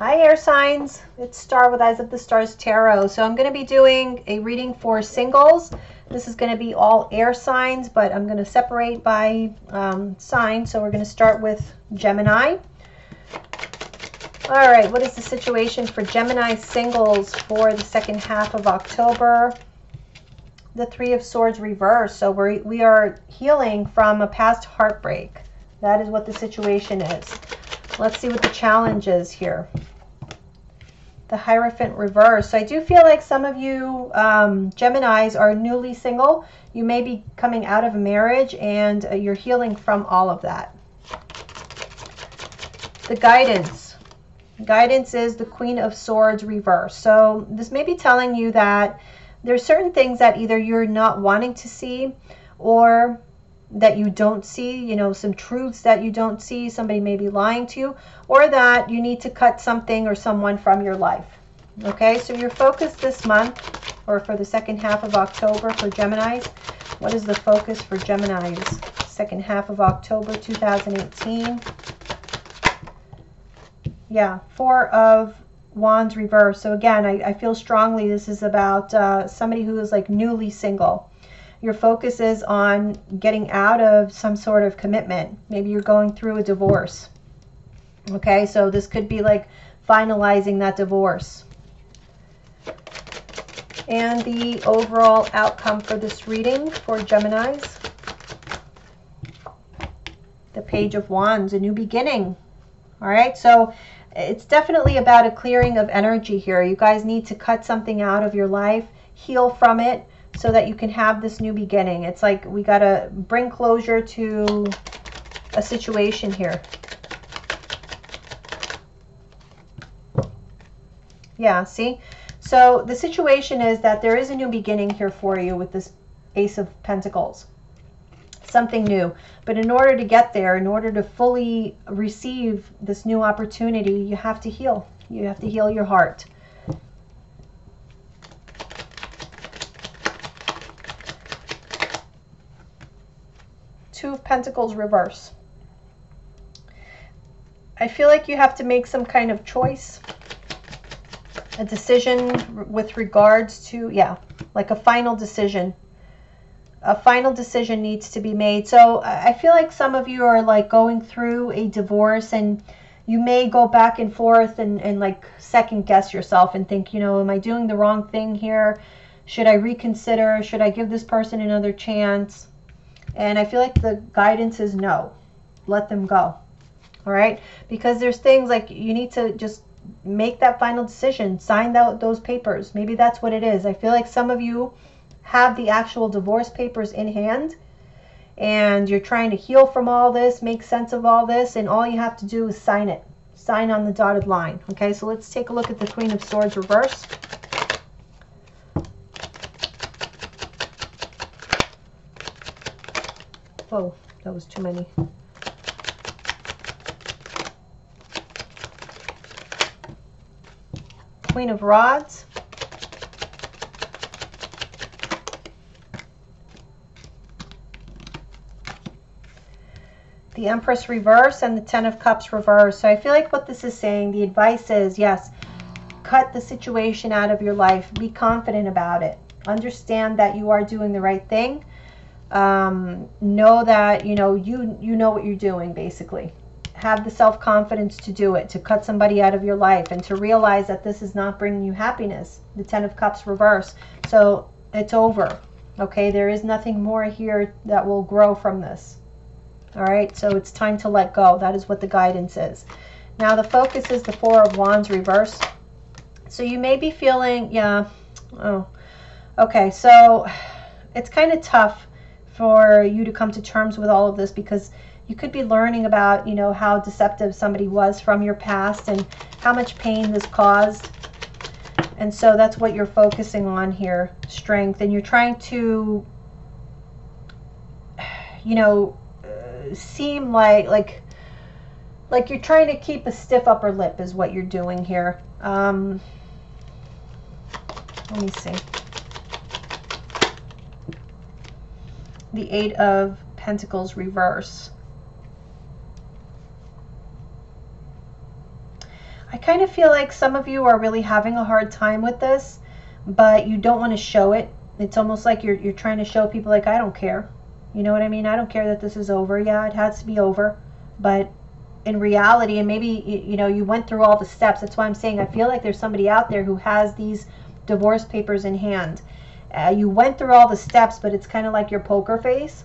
Hi, air signs. It's Star with Eyes of the Stars Tarot. So I'm going to be doing a reading for singles. This is going to be all air signs, but I'm going to separate by sign. So we're going to start with Gemini. All right, what is the situation for Gemini singles for the second half of October? The Three of Swords reverse. So we are healing from a past heartbreak. That is what the situation is. Let's see what the challenge is here. The Hierophant reverse. So I do feel like some of you Geminis are newly single. You may be coming out of a marriage and you're healing from all of that. The guidance. Guidance is the Queen of Swords reverse. So this may be telling you that there's certain things that either you're not wanting to see or that you don't see, you know, some truths that you don't see, somebody may be lying to you, or that you need to cut something or someone from your life. Okay, so your focus this month, or for the second half of October for Geminis, what is the focus for Geminis? Second half of October 2018. Yeah, Four of Wands reverse. So again, I feel strongly this is about somebody who is like newly single. Your focus is on getting out of some sort of commitment. Maybe you're going through a divorce. Okay, so this could be like finalizing that divorce. And the overall outcome for this reading for Geminis. The Page of Wands, a new beginning. All right, so it's definitely about a clearing of energy here. You guys need to cut something out of your life, heal from it, so that you can have this new beginning. It's like we got to bring closure to a situation here. Yeah, see? So the situation is that there is a new beginning here for you with this Ace of Pentacles. Something new. But in order to get there, in order to fully receive this new opportunity, you have to heal. You have to heal your heart. Two of Pentacles reverse. I feel like you have to make some kind of choice, a decision with regards to, yeah, like a final decision. A final decision needs to be made. So I feel like some of you are like going through a divorce and you may go back and forth and like second guess yourself and think, you know, am I doing the wrong thing here? Should I reconsider? Should I give this person another chance? And I feel like the guidance is no. Let them go. All right? Because there's things like you need to just make that final decision. Sign out those papers. Maybe that's what it is. I feel like some of you have the actual divorce papers in hand. And you're trying to heal from all this, make sense of all this. And all you have to do is sign it. Sign on the dotted line. Okay? So let's take a look at the Queen of Swords reverse. Oh, that was too many. Queen of Rods. The Empress reverse and the Ten of Cups reverse. So I feel like what this is saying, the advice is, yes, cut the situation out of your life. Be confident about it. Understand that you are doing the right thing. Know that you know what you're doing. Basically have the self-confidence to do it, to cut somebody out of your life, and to realize that this is not bringing you happiness. The Ten of Cups reverse. So it's over. Okay, there is nothing more here that will grow from this. All right, so it's time to let go. That is what the guidance is. Now the focus is the Four of Wands reverse. So you may be feeling, yeah, oh, okay, so it's kind of tough for you to come to terms with all of this, because you could be learning about, you know, how deceptive somebody was from your past and how much pain this caused. And so that's what you're focusing on here, strength. And you're trying to, you know, seem like you're trying to keep a stiff upper lip is what you're doing here. Let me see. The Eight of Pentacles reverse. I kind of feel like some of you are really having a hard time with this, but you don't want to show it. It's almost like you're trying to show people like, I don't care. You know what I mean? I don't care that this is over. Yeah, it has to be over. But in reality, and maybe, you know, you went through all the steps. That's why I'm saying I feel like there's somebody out there who has these divorce papers in hand. You went through all the steps, but it's kind of like your poker face.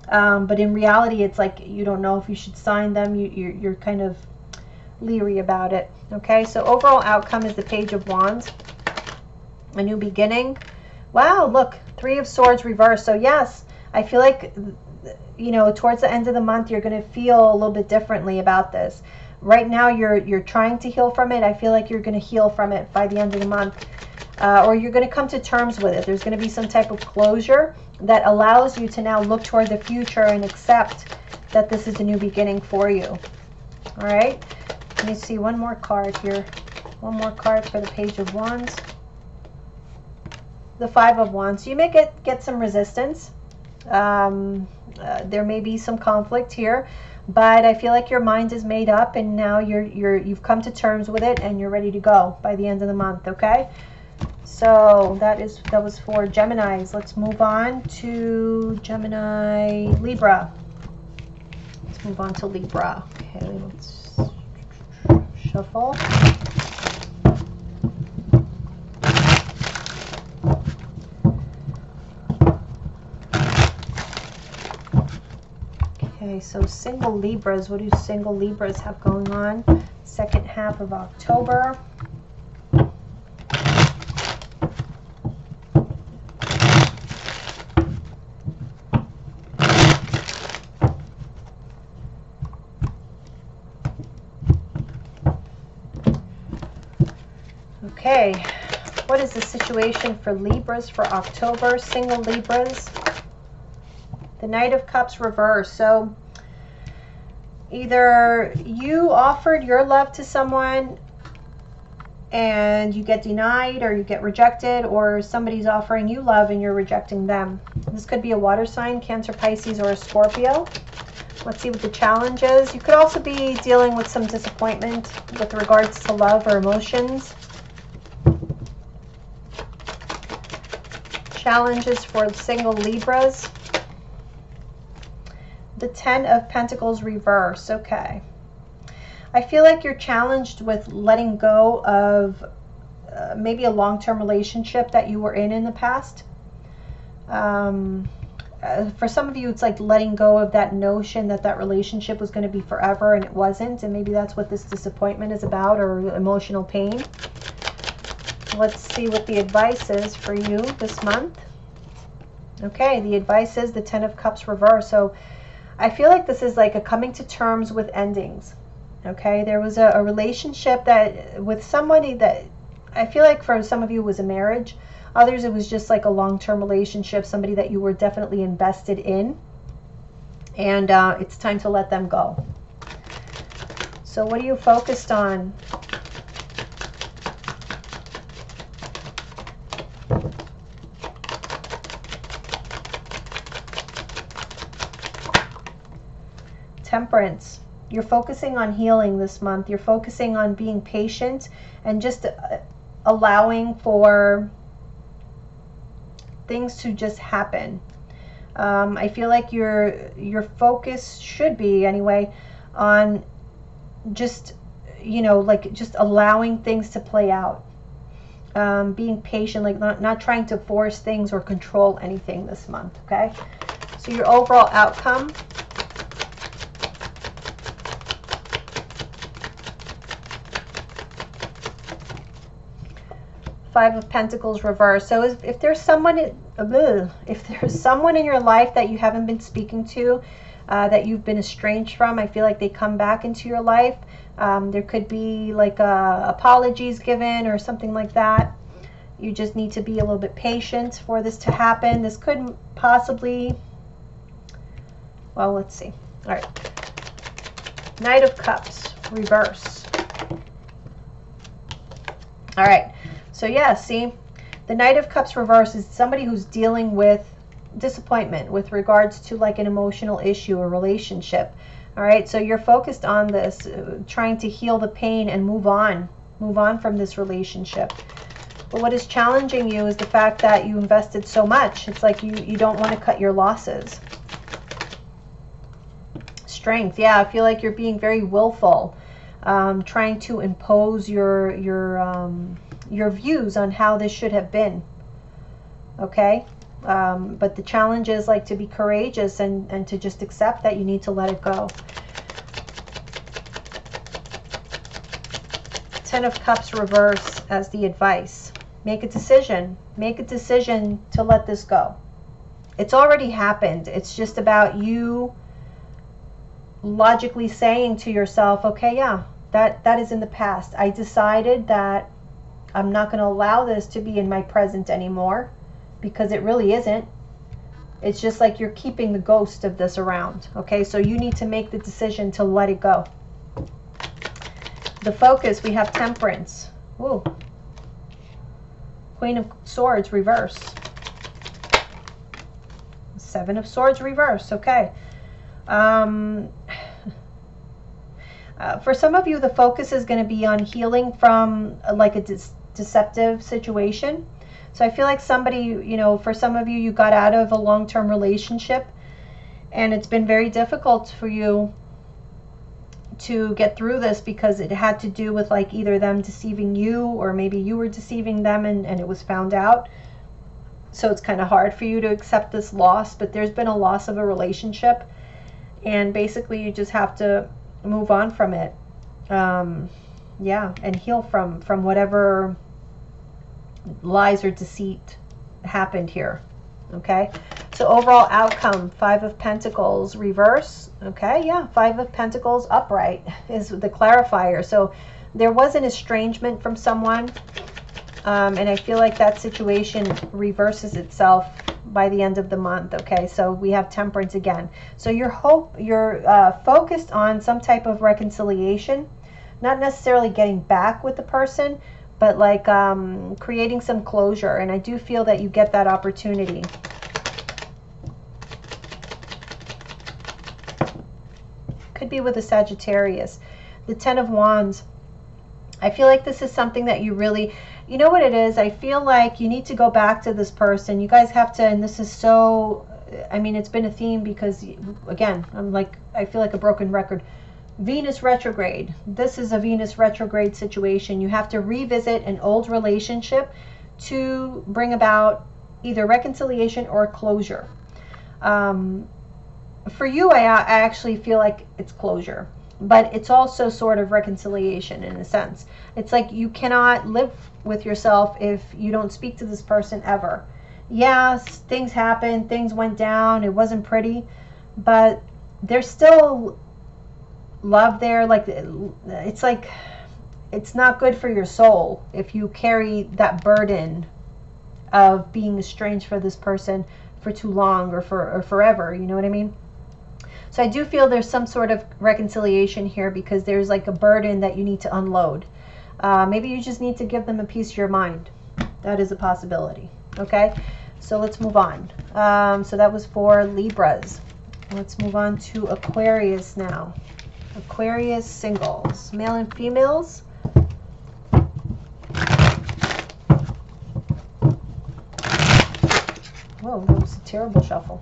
But in reality, it's like you don't know if you should sign them. You're kind of leery about it. Okay, so overall outcome is the Page of Wands. A new beginning. Wow, look, Three of Swords reversed. So yes, I feel like, you know, towards the end of the month, you're going to feel a little bit differently about this. Right now, you're trying to heal from it. I feel like you're going to heal from it by the end of the month. Or you're going to come to terms with it. There's going to be some type of closure that allows you to now look toward the future and accept that this is a new beginning for you. All right. Let me see one more card here. One more card for the Page of Wands. The Five of Wands. You may get some resistance. There may be some conflict here, but I feel like your mind is made up, and now you've come to terms with it, and you're ready to go by the end of the month. Okay. So that was for Geminis. Let's move on to Gemini Libra. Let's move on to Libra. Okay, let's shuffle. Okay, so single Libras. What do single Libras have going on? Second half of October. Okay, what is the situation for Libras for October? Single Libras. The Knight of Cups reversed. So either you offered your love to someone and you get denied, or you get rejected, or somebody's offering you love and you're rejecting them. This could be a water sign, Cancer, Pisces, or a Scorpio. Let's see what the challenge is. You could also be dealing with some disappointment with regards to love or emotions. Challenges for single Libras. The Ten of Pentacles reverse. Okay. I feel like you're challenged with letting go of maybe a long-term relationship that you were in the past. For some of you, it's like letting go of that notion that that relationship was going to be forever, and it wasn't. And maybe that's what this disappointment is about, or emotional pain. Let's see what the advice is for you this month. Okay, the advice is the Ten of Cups reverse. So I feel like this is like a coming to terms with endings. Okay, there was a relationship that with somebody that I feel like for some of you was a marriage. Others, it was just like a long-term relationship, somebody that you were definitely invested in. And it's time to let them go. So what are you focused on? Temperance. You're focusing on healing this month. You're focusing on being patient and just allowing for things to just happen. I feel like your focus should be anyway on just, you know, like just allowing things to play out. Being patient, like not trying to force things or control anything this month. Okay, so your overall outcome. Five of Pentacles reversed. So if there's someone in your life that you haven't been speaking to, that you've been estranged from, I feel like they come back into your life. There could be like apologies given or something like that. You just need to be a little bit patient for this to happen. This could possibly, well, let's see. All right. Knight of Cups reverse. All right. So yeah, see, the Knight of Cups reverse is somebody who's dealing with disappointment with regards to like an emotional issue or relationship. All right, so you're focused on this, trying to heal the pain and move on from this relationship. But what is challenging you is the fact that you invested so much. It's like you don't want to cut your losses. Strength, yeah, I feel like you're being very willful, trying to impose your views on how this should have been. Okay, but the challenge is like to be courageous and to just accept that you need to let it go. Ten of Cups reverse as the advice. Make a decision. Make a decision to let this go. It's already happened. It's just about you logically saying to yourself, okay, yeah, that is in the past. I decided that I'm not going to allow this to be in my present anymore, because it really isn't. It's just like you're keeping the ghost of this around. Okay, so you need to make the decision to let it go. The focus, we have Temperance. Ooh. Queen of Swords reverse. Seven of Swords reverse. Okay. For some of you, the focus is going to be on healing from like a deceptive situation. So I feel like somebody, you know, for some of you, you got out of a long-term relationship and it's been very difficult for you to get through this because it had to do with like either them deceiving you or maybe you were deceiving them and it was found out. So it's kind of hard for you to accept this loss, but there's been a loss of a relationship and basically you just have to move on from it. Yeah, and heal from whatever lies or deceit happened here. Okay, so overall outcome, Five of Pentacles reverse. Okay, yeah, Five of Pentacles upright is the clarifier. So there was an estrangement from someone, and I feel like that situation reverses itself by the end of the month. Okay, so we have Temperance again. So you're focused on some type of reconciliation, not necessarily getting back with the person, but like creating some closure. And I do feel that you get that opportunity. Could be with a Sagittarius. The Ten of Wands. I feel like this is something that you really, you know what it is? I feel like you need to go back to this person. You guys have to, and this is so, I mean, it's been a theme because, again, I feel like a broken record. Venus retrograde. This is a Venus retrograde situation. You have to revisit an old relationship to bring about either reconciliation or closure. For you, I actually feel like it's closure, but it's also sort of reconciliation in a sense. It's like you cannot live with yourself if you don't speak to this person ever. Yes, things happened, things went down, it wasn't pretty, but there's still love there. Like it's not good for your soul if you carry that burden of being estranged for this person for too long or forever, you know what I mean? So I do feel there's some sort of reconciliation here because there's like a burden that you need to unload. Maybe you just need to give them a piece of your mind. That is a possibility. Okay, so let's move on. So that was for Libras. Let's move on to Aquarius now. Aquarius singles, male and females. Whoa, that was a terrible shuffle.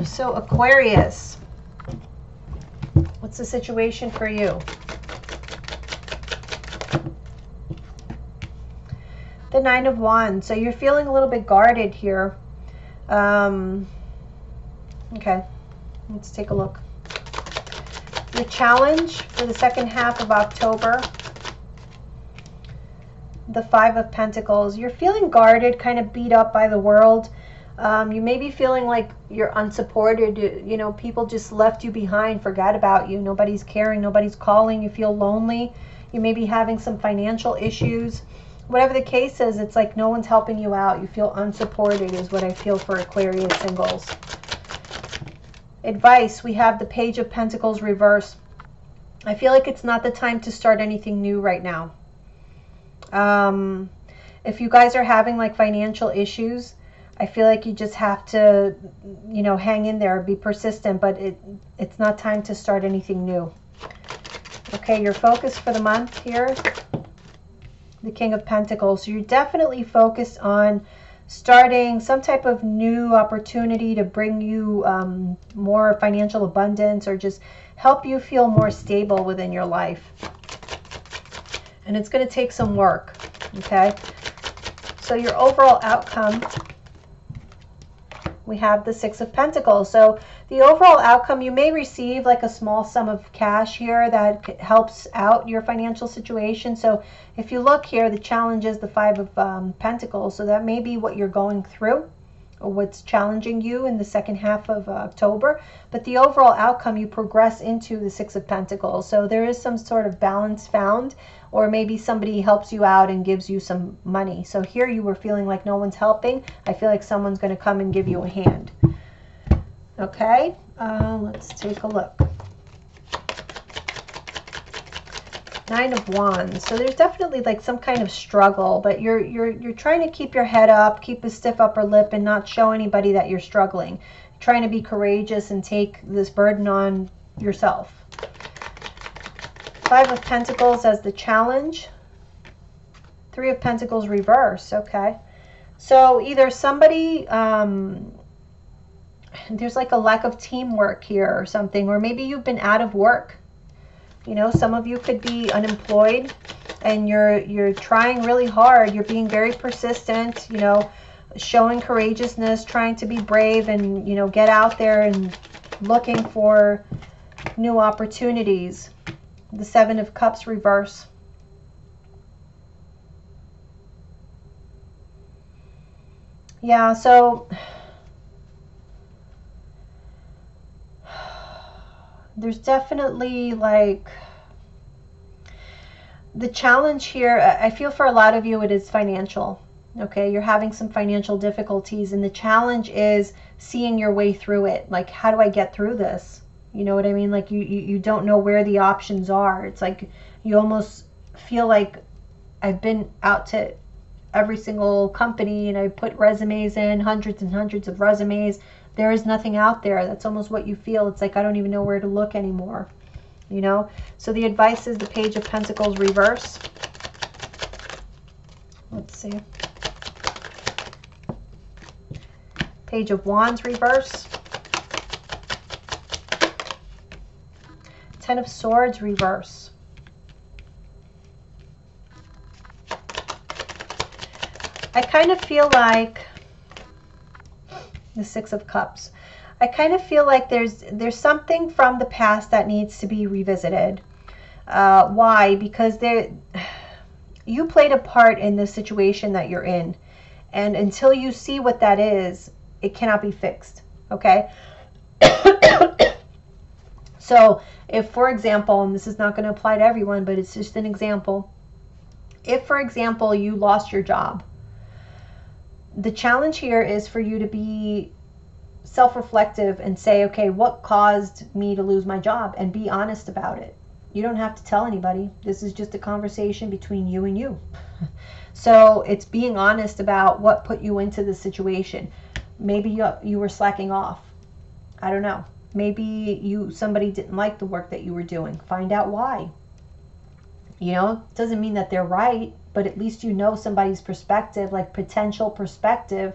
So Aquarius, what's the situation for you? The Nine of Wands. So you're feeling a little bit guarded here. Okay, let's take a look. The challenge for the second half of October. The Five of Pentacles. You're feeling guarded, kind of beat up by the world. You may be feeling like you're unsupported. You know, people just left you behind, forgot about you. Nobody's caring, nobody's calling. You feel lonely. You may be having some financial issues. Whatever the case is, it's like no one's helping you out. You feel unsupported is what I feel for Aquarius singles. Advice, we have the Page of Pentacles reverse. I feel like it's not the time to start anything new right now. If you guys are having like financial issues, I feel like you just have to, you know, hang in there, be persistent, but it's not time to start anything new. Okay, your focus for the month here, the King of Pentacles. So you're definitely focused on starting some type of new opportunity to bring you more financial abundance, or just help you feel more stable within your life. And it's going to take some work, okay? So your overall outcome, we have the Six of Pentacles. So the overall outcome, you may receive like a small sum of cash here that helps out your financial situation. So if you look here, the challenge is the Five of Pentacles. So that may be what you're going through, or what's challenging you in the second half of October. But the overall outcome, you progress into the Six of Pentacles. So there is some sort of balance found, or maybe somebody helps you out and gives you some money. So here you were feeling like no one's helping. I feel like someone's going to come and give you a hand. Okay, let's take a look. Nine of Wands. So there's definitely like some kind of struggle, but you're trying to keep your head up, keep a stiff upper lip, and not show anybody that you're struggling. You're trying to be courageous and take this burden on yourself. Five of Pentacles as the challenge. Three of Pentacles reverse. Okay, so either somebody there's like a lack of teamwork here or something, or maybe you've been out of work. You know, some of you could be unemployed and you're trying really hard. You're being very persistent, you know, showing courageousness, trying to be brave, and, you know, get out there and looking for new opportunities. The Seven of Cups reverse. Yeah, so there's definitely like the challenge here. I feel for a lot of you it is financial. Okay, you're having some financial difficulties, and the challenge is seeing your way through it. Like, how do I get through this? You know what I mean? Like you don't know where the options are. It's like you almost feel like I've been out to every single company and I put resumes in, hundreds and hundreds of resumes. There is nothing out there. That's almost what you feel. It's like I don't even know where to look anymore. You know? So the advice is the Page of Pentacles reverse. Let's see. Page of Wands reverse. Ten of Swords reverse. I kind of feel like the Six of Cups. I kind of feel like there's something from the past that needs to be revisited. Why? Because you played a part in the situation that you're in, and until you see what that is, it cannot be fixed. Okay. So if, for example, and this is not going to apply to everyone, but it's just an example. If, for example, you lost your job, the challenge here is for you to be self-reflective and say, okay, what caused me to lose my job, and be honest about it. You don't have to tell anybody. This is just a conversation between you and you. So it's being honest about what put you into the situation. Maybe you were slacking off. I don't know. Maybe somebody didn't like the work that you were doing. Find out why. You know, it doesn't mean that they're right, but at least you know somebody's perspective, like potential perspective,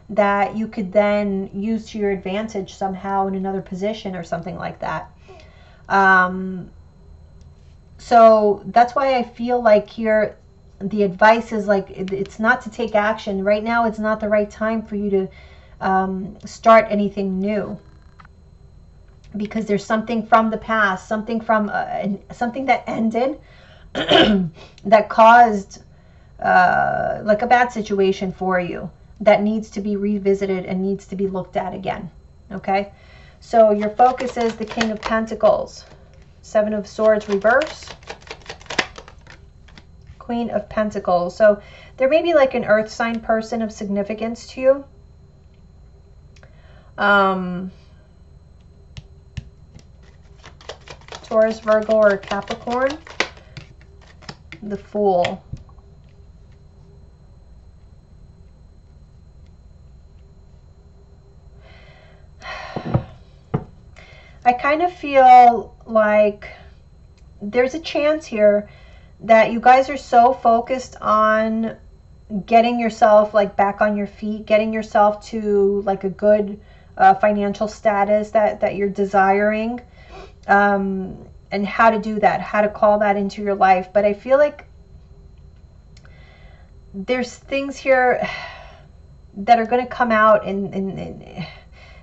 that you could then use to your advantage somehow in another position or something like that. So that's why I feel like here the advice is like, it's not to take action. Right now it's not the right time for you to start anything new. Because there's something from the past, something from something that ended that caused like a bad situation for you that needs to be revisited and needs to be looked at again. Okay, so your focus is the King of Pentacles, Seven of Swords reverse, Queen of Pentacles. So there may be like an earth sign person of significance to you. Taurus, Virgo, or Capricorn. The Fool. I kind of feel like there's a chance here that you guys are so focused on getting yourself like back on your feet, getting yourself to like a good financial status that you're desiring, and how to do that, how to call that into your life. But I feel like there's things here that are going to come out, and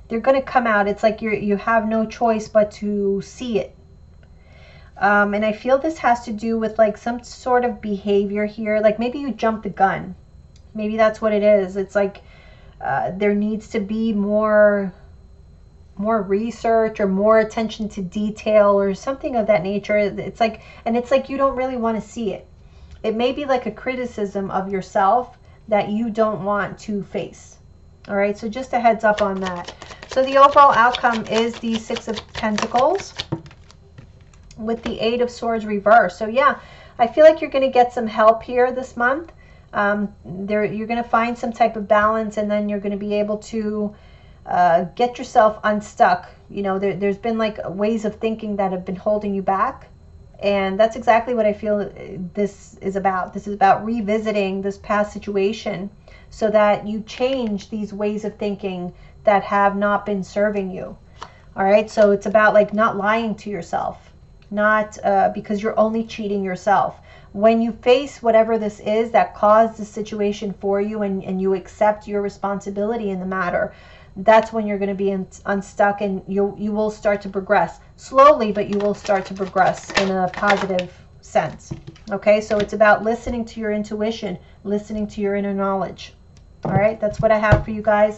they're going to come out. It's like you have no choice but to see it. And I feel this has to do with like some sort of behavior here. Like maybe you jumped the gun. Maybe that's what it is. It's like there needs to be more research or more attention to detail or something of that nature. It's like, and it's like you don't really want to see it. It may be like a criticism of yourself that you don't want to face. All right, so just a heads up on that. So the overall outcome is the Six of Pentacles with the Eight of Swords reversed. So yeah, I feel like you're going to get some help here this month. You're going to find some type of balance, and then you're going to be able to get yourself unstuck. You know, there's been like ways of thinking that have been holding you back. And that's exactly what I feel this is about. This is about revisiting this past situation so that you change these ways of thinking that have not been serving you. All right, so it's about like not lying to yourself, not because you're only cheating yourself. When you face whatever this is that caused the situation for you, and you accept your responsibility in the matter, that's when you're going to be unstuck, and you will start to progress slowly, but you will start to progress in a positive sense. Okay, so it's about listening to your intuition, listening to your inner knowledge. All right, that's what I have for you guys.